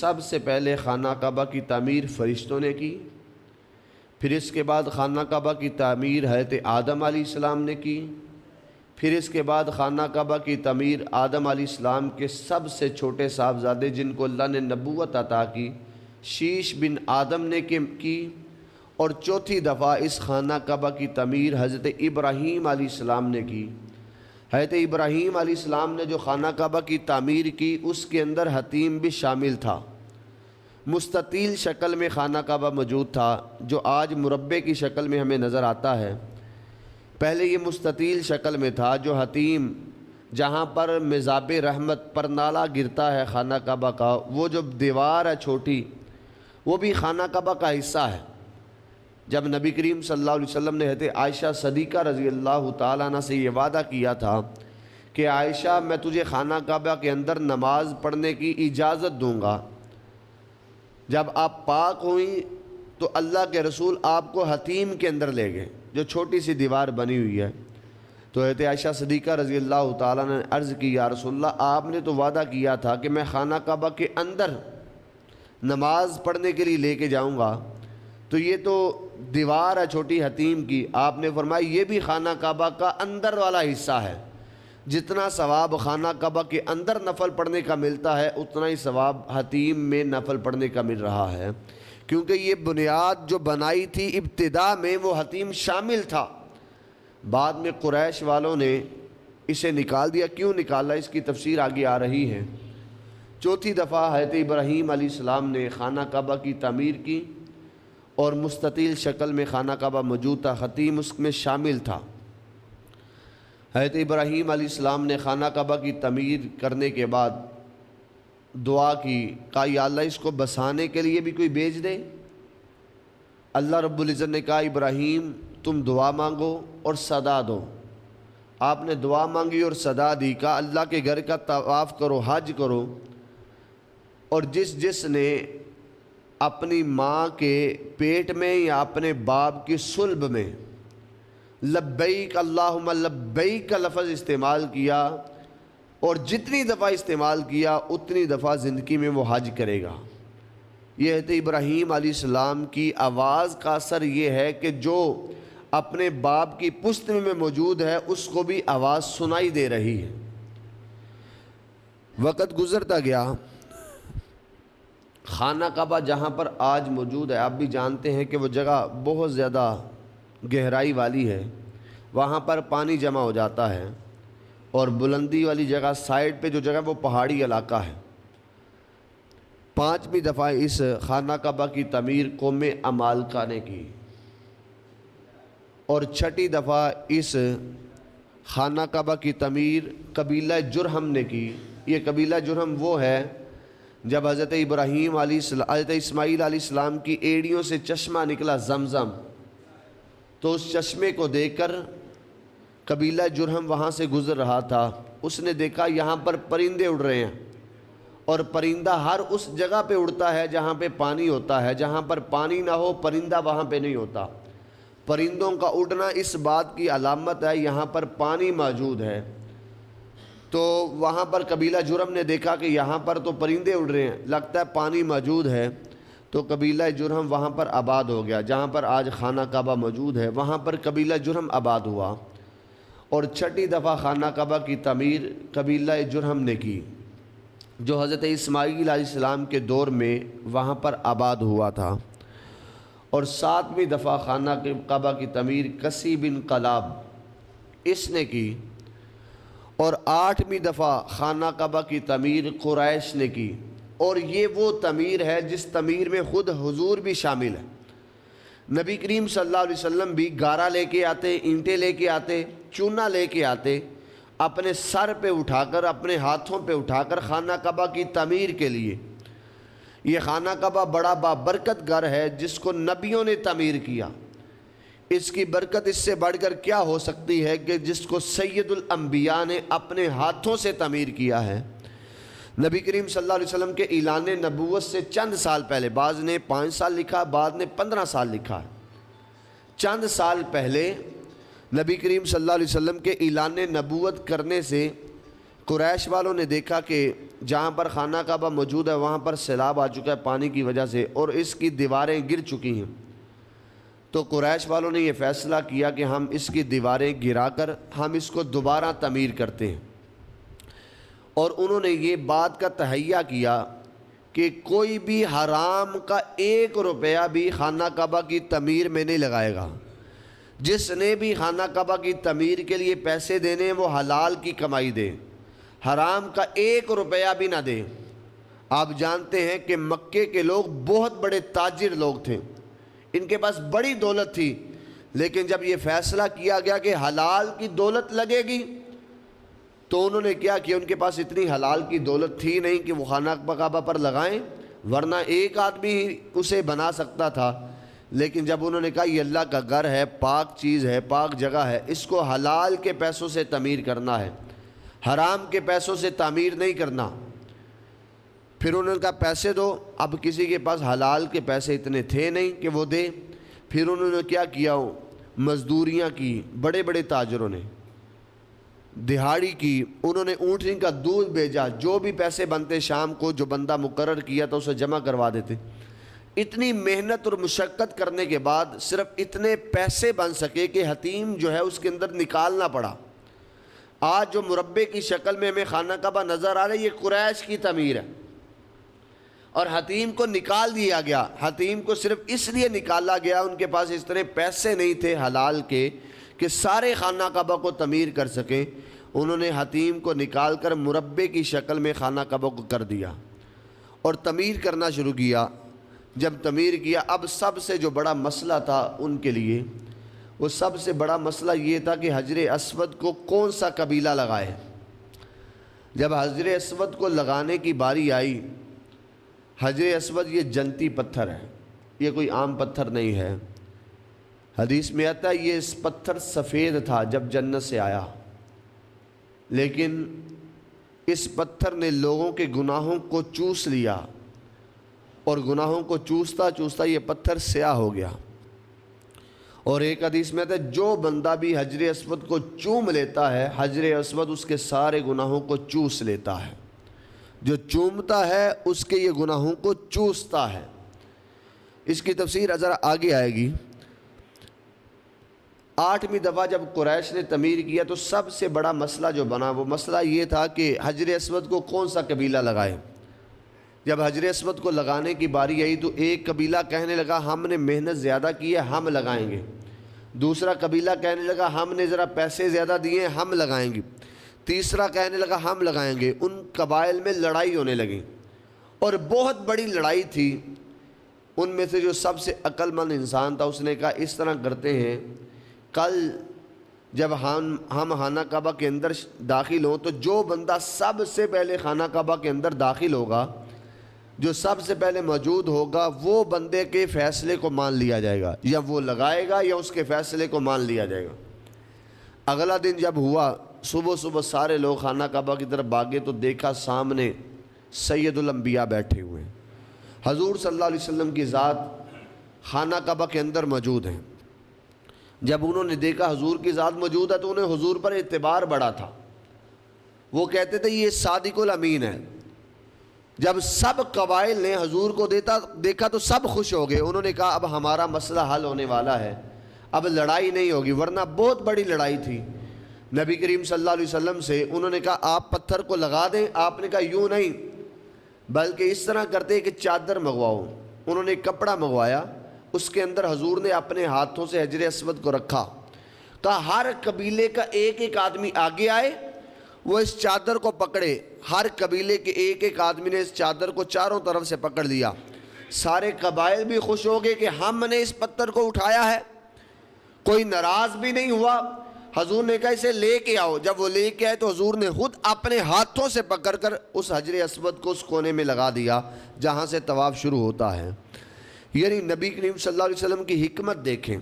سب سے پہلے خانہ کعبہ کی تعمیر فرشتوں نے کی، پھر اس کے بعد خانہ کعبہ کی تعمیر حضرت آدم علیہ السلام نے کی، پھر اس کے بعد خانہ کعبہ کی تعمیر آدم علیہ السلام کے سب سے چھوٹے صاحبزادے جن کو اللہ نے نبوت عطا کی شیش بن آدم نے کی، اور چوتھی دفعہ اس خانہ کعبہ کی تعمیر حضرت ابراہیم علیہ السلام نے کی۔ حضرت ابراہیم علیہ السلام نے جو خانہ کعبہ کی تعمیر کی اس کے اندر حتیم بھی شامل تھا۔ مستطیل شکل میں خانہ کعبہ موجود تھا جو آج مربع کی شکل میں ہمیں نظر آتا ہے۔ پہلے یہ مستطیل شکل میں تھا جو حتیم جہاں پر مزاب رحمت پر نالا گرتا ہے خانہ کعبہ کا، وہ جو دیوار ہے چھوٹی وہ بھی خانہ کعبہ کا حصہ ہے۔ جب نبی کریم صلی اللہ علیہ وسلم نے حضرت عائشہ صدیقہ رضی اللہ تعالیٰ عنہ سے یہ وعدہ کیا تھا کہ عائشہ میں تجھے خانہ کعبہ کے اندر نماز پڑھنے کی اجازت دوں گا، جب آپ پاک ہوئیں تو اللہ کے رسول آپ کو حتیم کے اندر لے گئے جو چھوٹی سی دیوار بنی ہوئی ہے۔ تو حضرت عائشہ صدیقہ رضی اللہ تعالیٰ نے عرض کی یا رسول اللہ آپ نے تو وعدہ کیا تھا کہ میں خانہ کعبہ کے اندر نماز پڑھنے کے لیے لے کے جاؤں گا، تو یہ تو دیوار ہے چھوٹی حتیم کی، آپ نے فرمایا یہ بھی خانہ کعبہ کا اندر والا حصہ ہے، جتنا ثواب خانہ کعبہ کے اندر نفل پڑھنے کا ملتا ہے اتنا ہی ثواب حتیم میں نفل پڑھنے کا مل رہا ہے، کیونکہ یہ بنیاد جو بنائی تھی ابتدا میں وہ حتیم شامل تھا، بعد میں قریش والوں نے اسے نکال دیا۔ کیوں نکالا اس کی تفسیر آگے آ رہی ہے۔ چوتھی دفعہ حضرت ابراہیم علیہ السلام نے خانہ کعبہ کی تعمیر کی اور مستطیل شکل میں خانہ کعبہ موجود تھا، حتیم اس میں شامل تھا۔ حضرت ابراہیم علیہ السلام نے خانہ کعبہ کی تعمیر کرنے کے بعد دعا کی، کہا یا اللہ اس کو بسانے کے لیے بھی کوئی بھیج دے۔ اللہ رب العزت نے کہا ابراہیم تم دعا مانگو اور صدا دو۔ آپ نے دعا مانگی اور صدا دی، کہا اللہ کے گھر کا طواف کرو، حج کرو، اور جس جس نے اپنی ماں کے پیٹ میں یا اپنے باپ کی صلب میں لبیک اللہم لبیک کا لفظ استعمال کیا اور جتنی دفعہ استعمال کیا اتنی دفعہ زندگی میں وہ حج کرے گا۔ یہ حضرت ابراہیم علیہ السلام کی آواز کا اثر یہ ہے کہ جو اپنے باپ کی پشت میں موجود ہے اس کو بھی آواز سنائی دے رہی ہے۔ وقت گزرتا گیا، خانہ کعبہ جہاں پر آج موجود ہے آپ بھی جانتے ہیں کہ وہ جگہ بہت زیادہ گہرائی والی ہے، وہاں پر پانی جمع ہو جاتا ہے، اور بلندی والی جگہ سائڈ پہ جو جگہ وہ پہاڑی علاقہ ہے۔ 5ویں دفعہ اس خانہ کعبہ کی تعمیر قوم عمالقہ نے کی، اور 6ٹھی دفعہ اس خانہ کعبہ کی تعمیر قبیلہ جرہم نے کی۔ یہ قبیلہ جرہم وہ ہے جب حضرت اسماعیل علیہ السلام کی ایڑیوں سے چشمہ نکلا زمزم، تو اس چشمے کو دیکھ کر قبیلہ جرہم وہاں سے گزر رہا تھا، اس نے دیکھا یہاں پر پرندے اڑ رہے ہیں، اور پرندہ ہر اس جگہ پہ اڑتا ہے جہاں پہ پانی ہوتا ہے، جہاں پر پانی نہ ہو پرندہ وہاں پہ نہیں ہوتا۔ پرندوں کا اڑنا اس بات کی علامت ہے یہاں پر پانی موجود ہے۔ تو وہاں پر قبیلہ جرہم نے دیکھا کہ یہاں پر تو پرندے اڑ رہے ہیں، لگتا ہے پانی موجود ہے، تو قبیلہ جرہم وہاں پر آباد ہو گیا۔ جہاں پر آج خانہ کعبہ موجود ہے وہاں پر قبیلہ جرہم آباد ہوا، اور 6ٹھی دفعہ خانہ کعبہ کی تعمیر قبیلہ جرہم نے کی جو حضرت اسماعیل علیہ السلام کے دور میں وہاں پر آباد ہوا تھا، اور 7ویں دفعہ خانہ کعبہ کی تعمیر کسی بن قلاب اس نے کی، اور 8ویں دفعہ خانہ کعبہ کی تعمیر قریش نے کی۔ اور یہ وہ تعمیر ہے جس تعمیر میں خود حضور بھی شامل ہے۔ نبی کریم صلی اللہ علیہ وسلم بھی گارا لے کے آتے، اینٹیں لے کے آتے، چونا لے کے آتے، اپنے سر پہ اٹھا کر اپنے ہاتھوں پہ اٹھا کر خانہ کعبہ کی تعمیر کے لیے۔ یہ خانہ کعبہ بڑا بابرکت گھر ہے جس کو نبیوں نے تعمیر کیا، اس کی برکت اس سے بڑھ کر کیا ہو سکتی ہے کہ جس کو سید الانبیاء نے اپنے ہاتھوں سے تعمیر کیا ہے۔ نبی کریم صلی اللہ علیہ وسلم کے اعلان نبوت سے چند سال پہلے، بعض نے 5 سال لکھا، بعض نے 15 سال لکھا ہے، چند سال پہلے نبی کریم صلی اللہ علیہ وسلم کے اعلان نبوت کرنے سے قریش والوں نے دیکھا کہ جہاں پر خانہ کعبہ موجود ہے وہاں پر سیلاب آ چکا ہے پانی کی وجہ سے اور اس کی دیواریں گر چکی ہیں۔ تو قریش والوں نے یہ فیصلہ کیا کہ ہم اس کی دیواریں گرا کر ہم اس کو دوبارہ تعمیر کرتے ہیں، اور انہوں نے یہ بات کا تہیہ کیا کہ کوئی بھی حرام کا 1 روپیہ بھی خانہ کعبہ کی تعمیر میں نہیں لگائے گا۔ جس نے بھی خانہ کعبہ کی تعمیر کے لیے پیسے دینے وہ حلال کی کمائی دے، حرام کا 1 روپیہ بھی نہ دے۔ آپ جانتے ہیں کہ مکے کے لوگ بہت بڑے تاجر لوگ تھے، ان کے پاس بڑی دولت تھی، لیکن جب یہ فیصلہ کیا گیا کہ حلال کی دولت لگے گی تو انہوں نے کیا کہ ان کے پاس اتنی حلال کی دولت تھی نہیں کہ وہ خانہ کعبہ پر لگائیں، ورنہ ایک آدمی ہی اسے بنا سکتا تھا۔ لیکن جب انہوں نے کہا یہ اللہ کا گھر ہے، پاک چیز ہے، پاک جگہ ہے، اس کو حلال کے پیسوں سے تعمیر کرنا ہے، حرام کے پیسوں سے تعمیر نہیں کرنا، پھر انہوں نے کہا پیسے دو۔ اب کسی کے پاس حلال کے پیسے اتنے تھے نہیں کہ وہ دے، پھر انہوں نے کیا کیا، مزدوریاں کی، بڑے بڑے تاجروں نے دہاڑی کی، انہوں نے اونٹنی کا دودھ بھیجا، جو بھی پیسے بنتے شام کو جو بندہ مقرر کیا تھا اسے جمع کروا دیتے۔ اتنی محنت اور مشقت کرنے کے بعد صرف اتنے پیسے بن سکے کہ حتیم جو ہے اس کے اندر نکالنا پڑا۔ آج جو مربے کی شکل میں ہمیں خانہ کعبہ نظر آ رہا ہے یہ قریش کی تعمیر ہے، اور حتیم کو نکال دیا گیا۔ حتیم کو صرف اس لیے نکالا گیا، ان کے پاس اس طرح پیسے نہیں تھے حلال کے کہ سارے خانہ کعبہ کو تعمیر کر سکیں۔ انہوں نے حتیم کو نکال کر مربے کی شکل میں خانہ کعبہ کو کر دیا اور تعمیر کرنا شروع کیا۔ جب تعمیر کیا، اب سب سے جو بڑا مسئلہ تھا ان کے لیے، وہ سب سے بڑا مسئلہ یہ تھا کہ حجر اسود کو کون سا قبیلہ لگائے۔ جب حجر اسود کو لگانے کی باری آئی، حجر اسود یہ جنتی پتھر ہے، یہ کوئی عام پتھر نہیں ہے۔ حدیث میں آتا ہے یہ اس پتھر سفید تھا جب جنت سے آیا، لیکن اس پتھر نے لوگوں کے گناہوں کو چوس لیا، اور گناہوں کو چوستا چوستا یہ پتھر سیاہ ہو گیا۔ اور ایک حدیث میں آتا ہے جو بندہ بھی حجر اسود کو چوم لیتا ہے، حجر اسود اس کے سارے گناہوں کو چوس لیتا ہے۔ جو چومتا ہے اس کے یہ گناہوں کو چوستا ہے۔ اس کی تفسیر ذرا آگے آئے گی۔ 8ویں دفعہ جب قریش نے تعمیر کیا تو سب سے بڑا مسئلہ جو بنا وہ مسئلہ یہ تھا کہ حجر اسود کو کون سا قبیلہ لگائے۔ جب حجر اسود کو لگانے کی باری آئی تو ایک قبیلہ کہنے لگا ہم نے محنت زیادہ کی ہے ہم لگائیں گے، دوسرا قبیلہ کہنے لگا ہم نے ذرا پیسے زیادہ دیے ہم لگائیں گے، تیسرا کہنے لگا ہم لگائیں گے۔ ان قبائل میں لڑائی ہونے لگی، اور بہت بڑی لڑائی تھی۔ ان میں سے جو سب سے عقل مند انسان تھا اس نے کہا اس طرح کرتے ہیں، کل جب ہم خانہ کعبہ کے اندر داخل ہوں تو جو بندہ سب سے پہلے خانہ کعبہ کے اندر داخل ہوگا، جو سب سے پہلے موجود ہوگا، وہ بندے کے فیصلے کو مان لیا جائے گا، یا وہ لگائے گا یا اس کے فیصلے کو مان لیا جائے گا۔ اگلا دن جب ہوا، صبح صبح سارے لوگ خانہ کعبہ کی طرف بھاگے تو دیکھا سامنے سید الانبیاء بیٹھے ہوئے ہیں، حضور صلی اللہ علیہ وسلم کی ذات خانہ کعبہ کے اندر موجود ہیں۔ جب انہوں نے دیکھا حضور کی ذات موجود ہے تو انہیں حضور پر اعتبار بڑا تھا، وہ کہتے تھے یہ صادق الامین ہے۔ جب سب قبائل نے حضور کو دیکھا تو سب خوش ہو گئے، انہوں نے کہا اب ہمارا مسئلہ حل ہونے والا ہے، اب لڑائی نہیں ہوگی، ورنہ بہت بڑی لڑائی تھی۔ نبی کریم صلی اللہ علیہ وسلم سے انہوں نے کہا آپ پتھر کو لگا دیں، آپ نے کہا یوں نہیں بلکہ اس طرح کرتے کہ چادر منگواؤ۔ انہوں نے کپڑا منگوایا، اس کے اندر حضور نے اپنے ہاتھوں سے حجر اسود کو رکھا، کہا ہر قبیلے کا ایک ایک آدمی آگے آئے، وہ اس چادر کو پکڑے۔ ہر قبیلے کے ایک ایک آدمی نے اس چادر کو چاروں طرف سے پکڑ لیا۔ سارے قبائل بھی خوش ہو گئے کہ ہم نے اس پتھر کو اٹھایا ہے، کوئی ناراض بھی نہیں ہوا۔ حضور نے کہا اسے لے کے آؤ، جب وہ لے کے آئے تو حضور نے خود اپنے ہاتھوں سے پکڑ کر اس حجر اسود کو اس کونے میں لگا دیا جہاں سے طواف شروع ہوتا ہے۔ یعنی نبی کریم صلی اللہ علیہ وسلم کی حکمت دیکھیں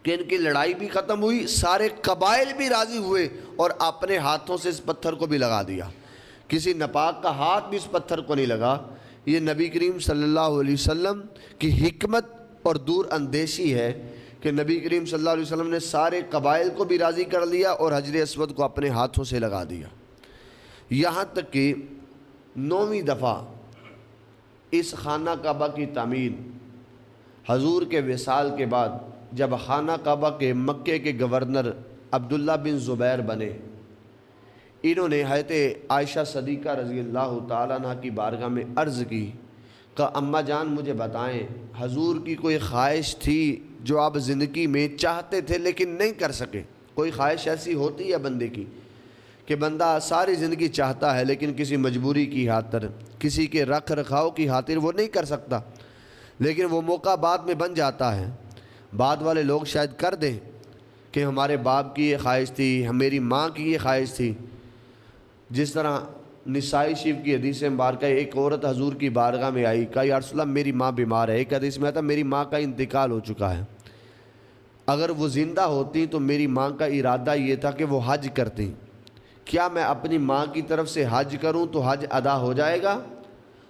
کہ ان کی لڑائی بھی ختم ہوئی، سارے قبائل بھی راضی ہوئے، اور اپنے ہاتھوں سے اس پتھر کو بھی لگا دیا۔ کسی ناپاک کا ہاتھ بھی اس پتھر کو نہیں لگا۔ یہ نبی کریم صلی اللہ علیہ وسلم کی حکمت اور دور اندیشی ہے کہ نبی کریم صلی اللہ علیہ وسلم نے سارے قبائل کو بھی راضی کر لیا اور حجر اسود کو اپنے ہاتھوں سے لگا دیا۔ یہاں تک کہ 9ویں دفعہ اس خانہ کعبہ کی تعمیر حضور کے وصال کے بعد جب خانہ کعبہ کے مکے کے گورنر عبداللہ بن زبیر بنے، انہوں نے حضرت عائشہ صدیقہ رضی اللہ تعالیٰ عنہ کی بارگاہ میں عرض کی کہ اماں جان مجھے بتائیں، حضور کی کوئی خواہش تھی جو آپ زندگی میں چاہتے تھے لیکن نہیں کر سکے؟ کوئی خواہش ایسی ہوتی ہے بندے کی کہ بندہ ساری زندگی چاہتا ہے لیکن کسی مجبوری کی خاطر، کسی کے رکھ رکھاؤ کی خاطر وہ نہیں کر سکتا، لیکن وہ موقع بعد میں بن جاتا ہے۔ بعد والے لوگ شاید کر دیں کہ ہمارے باپ کی یہ خواہش تھی، میری ماں کی یہ خواہش تھی۔ جس طرح نسائی شریف کی حدیث مبارکہ ایک عورت حضور کی بارگاہ میں آئی، کہا یا رسول اللہ میری ماں بیمار ہے۔ ایک حدیث میں آتا میری ماں کا انتقال ہو چکا ہے، اگر وہ زندہ ہوتی تو میری ماں کا ارادہ یہ تھا کہ وہ حج کرتی، کیا میں اپنی ماں کی طرف سے حج کروں تو حج ادا ہو جائے گا؟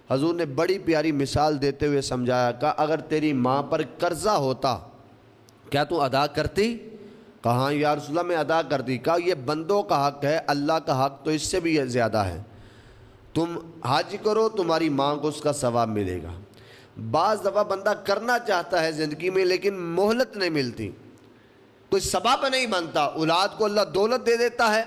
حضور نے بڑی پیاری مثال دیتے ہوئے سمجھایا، کہا اگر تیری ماں پر قرضہ ہوتا کیا تو ادا کرتی؟ کہا ہاں یا رسول اللہ میں ادا کرتی۔ کہا یہ بندوں کا حق ہے، اللہ کا حق تو اس سے بھی زیادہ ہے، تم حج کرو تمہاری ماں کو اس کا ثواب ملے گا۔ بعض دفعہ بندہ کرنا چاہتا ہے زندگی میں لیکن مہلت نہیں ملتی، کوئی سبب نہیں بنتا۔ اولاد کو اللہ دولت دے دیتا ہے،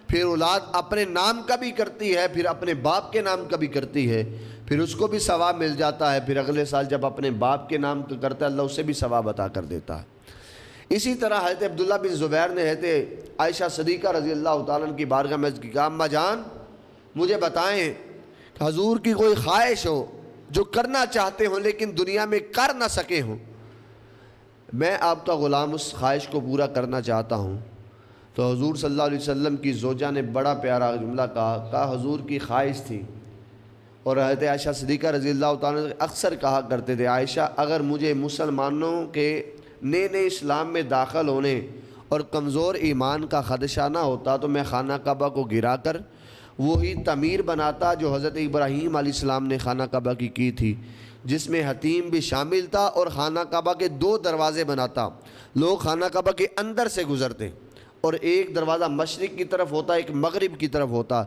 پھر اولاد اپنے نام کا بھی کرتی ہے، پھر اپنے باپ کے نام کا بھی کرتی ہے، پھر اس کو بھی ثواب مل جاتا ہے، پھر اگلے سال جب اپنے باپ کے نام کا کرتا ہے اللہ اسے بھی ثواب عطا کر دیتا ہے۔ اسی طرح حضرت عبداللہ بن زبیر نے حضرت عائشہ صدیقہ رضی اللہ تعالیٰ عنہ کی بارگاہ میں کہا اماں جان مجھے بتائیں کہ حضور کی کوئی خواہش ہو جو کرنا چاہتے ہوں لیکن دنیا میں کر نہ سکے ہوں، میں آپ کا غلام اس خواہش کو پورا کرنا چاہتا ہوں۔ تو حضور صلی اللہ علیہ وسلم کی زوجہ نے بڑا پیارا جملہ کہا حضور کی خواہش تھی، اور حضرت عائشہ صدیقہ رضی اللہ تعالیٰ عنہ اکثر کہا کرتے تھے عائشہ اگر مجھے مسلمانوں کے نئے اسلام میں داخل ہونے اور کمزور ایمان کا خدشہ نہ ہوتا تو میں خانہ کعبہ کو گرا کر وہی تعمیر بناتا جو حضرت ابراہیم علیہ السلام نے خانہ کعبہ کی تھی، جس میں حتیم بھی شامل تھا، اور خانہ کعبہ کے 2 دروازے بناتا، لوگ خانہ کعبہ کے اندر سے گزرتے اور ایک دروازہ مشرق کی طرف ہوتا ایک مغرب کی طرف ہوتا،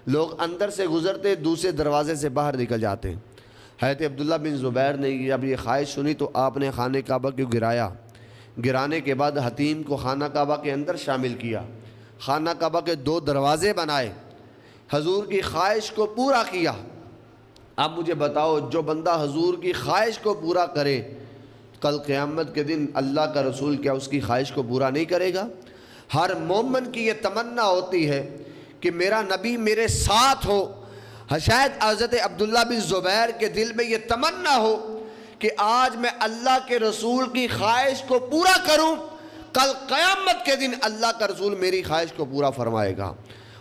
لوگ اندر سے گزرتے دوسرے دروازے سے باہر نکل جاتے۔ حضرت عبداللہ بن زبیر نے جب یہ خواہش سنی تو آپ نے خانہ کعبہ کو گرایا، گرانے کے بعد حتیم کو خانہ کعبہ کے اندر شامل کیا، خانہ کعبہ کے 2 دروازے بنائے، حضور کی خواہش کو پورا کیا۔ اب مجھے بتاؤ جو بندہ حضور کی خواہش کو پورا کرے کل قیامت کے دن اللہ کا رسول کیا اس کی خواہش کو پورا نہیں کرے گا؟ ہر مومن کی یہ تمنا ہوتی ہے کہ میرا نبی میرے ساتھ ہو۔ شاید حضرت عبداللہ بن زبیر کے دل میں یہ تمنا ہو کہ آج میں اللہ کے رسول کی خواہش کو پورا کروں، کل قیامت کے دن اللہ کا رسول میری خواہش کو پورا فرمائے گا،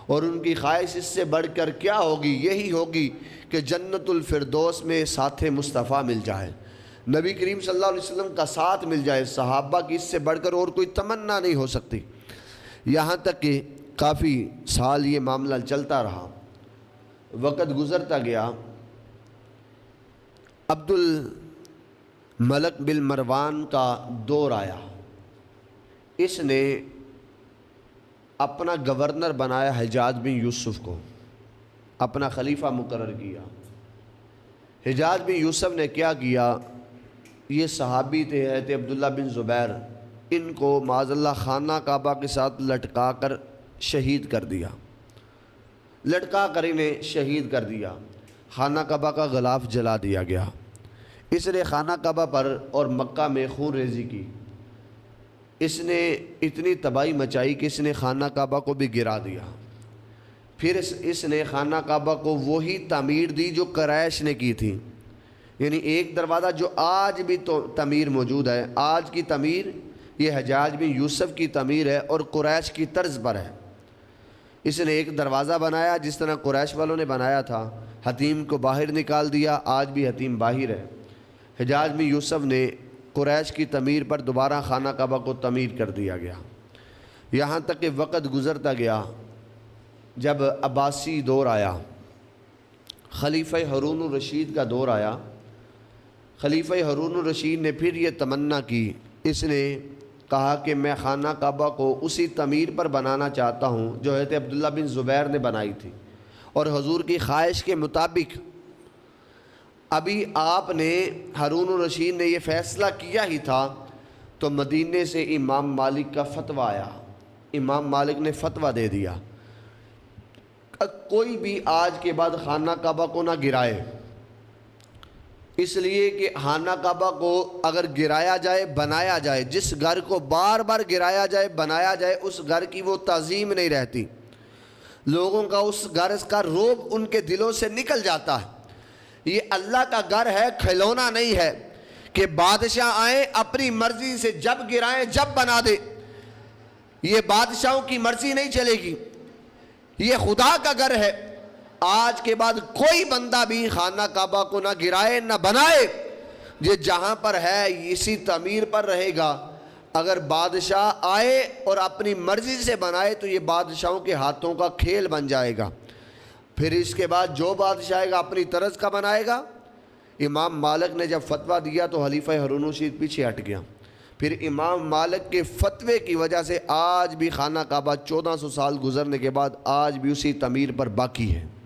اور ان کی خواہش اس سے بڑھ کر کیا ہوگی؟ یہی ہوگی کہ جنت الفردوس میں ساتھ مصطفیٰ مل جائے، نبی کریم صلی اللہ علیہ وسلم کا ساتھ مل جائے۔ صحابہ کی اس سے بڑھ کر اور کوئی تمنا نہیں ہو سکتی۔ یہاں تک کہ کافی سال یہ معاملہ چلتا رہا، وقت گزرتا گیا، عبد الملک بن مروان کا دور آیا، اس نے اپنا گورنر بنایا حجاج بن یوسف کو، اپنا خلیفہ مقرر کیا۔ حجاج بن یوسف نے کیا کیا؟ یہ صحابی تھے حضرت عبداللہ بن زبیر، ان کو معاذ اللہ خانہ کعبہ کے ساتھ لٹکا کر شہید کر دیا، لٹکا کر انہیں شہید کر دیا، خانہ کعبہ کا غلاف جلا دیا گیا۔ اس نے خانہ کعبہ پر اور مکہ میں خون ریزی کی، اس نے اتنی تباہی مچائی کہ اس نے خانہ کعبہ کو بھی گرا دیا۔ پھر اس نے خانہ کعبہ کو وہی تعمیر دی جو قریش نے کی تھی، یعنی ایک دروازہ جو آج بھی تو تعمیر موجود ہے، آج کی تعمیر یہ حجاج بن یوسف کی تعمیر ہے اور قریش کی طرز پر ہے۔ اس نے ایک دروازہ بنایا جس طرح قریش والوں نے بنایا تھا، حتیم کو باہر نکال دیا، آج بھی حتیم باہر ہے۔ حجاج بن یوسف نے قریش کی تعمیر پر دوبارہ خانہ کعبہ کو تعمیر کر دیا گیا، یہاں تک کہ وقت گزرتا گیا۔ جب عباسی دور آیا، خلیفہ ہارون الرشید کا دور آیا، خلیفہ ہارون الرشید نے پھر یہ تمنا کی، اس نے کہا کہ میں خانہ کعبہ کو اسی تعمیر پر بنانا چاہتا ہوں جو حضرت عبداللہ بن زبیر نے بنائی تھی، اور حضور کی خواہش کے مطابق ابھی آپ نے ہارون الرشید نے یہ فیصلہ کیا ہی تھا تو مدینے سے امام مالک کا فتویٰ آیا. امام مالک نے فتویٰ دے دیا کوئی بھی آج کے بعد خانہ کعبہ کو نہ گرائے، اس لیے کہ خانہ کعبہ کو اگر گرایا جائے بنایا جائے، جس گھر کو بار بار گرایا جائے بنایا جائے اس گھر کی وہ تعظیم نہیں رہتی، لوگوں کا اس گھر کا رعب ان کے دلوں سے نکل جاتا ہے. یہ اللہ کا گھر ہے، کھلونا نہیں ہے کہ بادشاہ آئیں اپنی مرضی سے جب گرائیں جب بنا دے. یہ بادشاہوں کی مرضی نہیں چلے گی، یہ خدا کا گھر ہے. آج کے بعد کوئی بندہ بھی خانہ کعبہ کو نہ گرائے نہ بنائے، یہ جہاں پر ہے اسی تعمیر پر رہے گا. اگر بادشاہ آئے اور اپنی مرضی سے بنائے تو یہ بادشاہوں کے ہاتھوں کا کھیل بن جائے گا. پھر اس کے بعد جو بادشاہ آئے گا اپنی طرز کا بنائے گا. امام مالک نے جب فتویٰ دیا تو خلیفہ ہارون الرشید پیچھے ہٹ گیا. پھر امام مالک کے فتوے کی وجہ سے آج بھی خانہ کعبہ 1400 سال گزرنے کے بعد آج بھی اسی تعمیر پر باقی ہے.